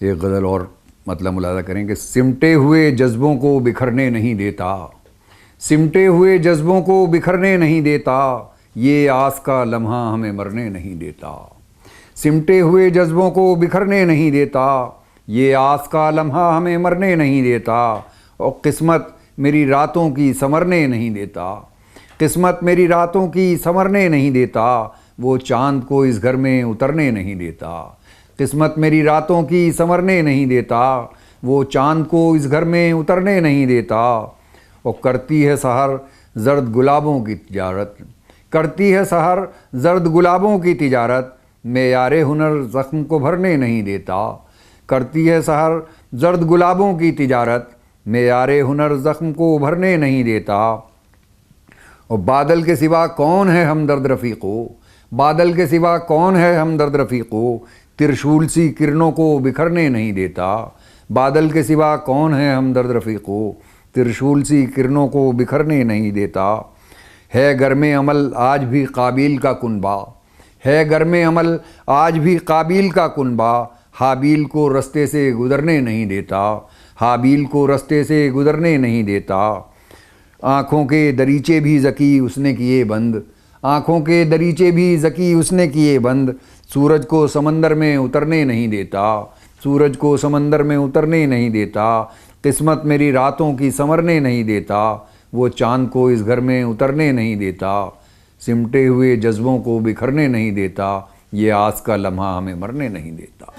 एक गज़ल और मतलब मुलाज़ा करें कि सिमटे हुए जज्बों को बिखरने नहीं देता, सिमटे हुए जज्बों को बिखरने नहीं देता, ये आस का लम्हा हमें मरने नहीं देता। सिमटे हुए जज्बों को बिखरने नहीं देता, ये आस का लम्हा हमें मरने नहीं देता। और किस्मत मेरी रातों की संवरने नहीं देता, किस्मत मेरी रातों की संवरने नहीं देता, वो चाँद को इस घर में उतरने नहीं देता। किस्मत मेरी रातों की संवरने नहीं देता, वो चाँद को इस घर में उतरने नहीं देता। और करती है सहर जर्द गुलाबों की तिजारत, करती है सहर जर्द गुलाबों की तिजारत, मेयारे हुनर ज़ख्म को भरने नहीं देता। करती है सहर जर्द गुलाबों की तिजारत, मेयारे हुनर ज़ख्म को भरने नहीं देता। और बादल के सिवा कौन है हमदर्द रफ़ीक़ो, बादल के सिवा कौन है हमदर्द रफ़ीक़ो, त्रिशूल सी किरणों को बिखरने नहीं देता। बादल के सिवा कौन है हमदर्द रफ़ीक़ो, त्रिशूल सी किरणों को बिखरने नहीं देता। है घर में अमल आज भी काबिल का कुनबा, है घर में अमल आज भी काबिल का कुनबा, हाबील को रास्ते से गुज़रने नहीं देता, हाबील को रास्ते से गुज़रने नहीं देता। आँखों के दरीचे भी ज़की उसने किए बंद, आँखों के दरीचे भी ज़की उसने किए बंद, सूरज को समंदर में उतरने नहीं देता, सूरज को समंदर में उतरने नहीं देता। किस्मत मेरी रातों की संवरने नहीं देता, वो चाँद को इस घर में उतरने नहीं देता। सिमटे हुए जज्बों को बिखरने नहीं देता, ये आस का लम्हा हमें मरने नहीं देता।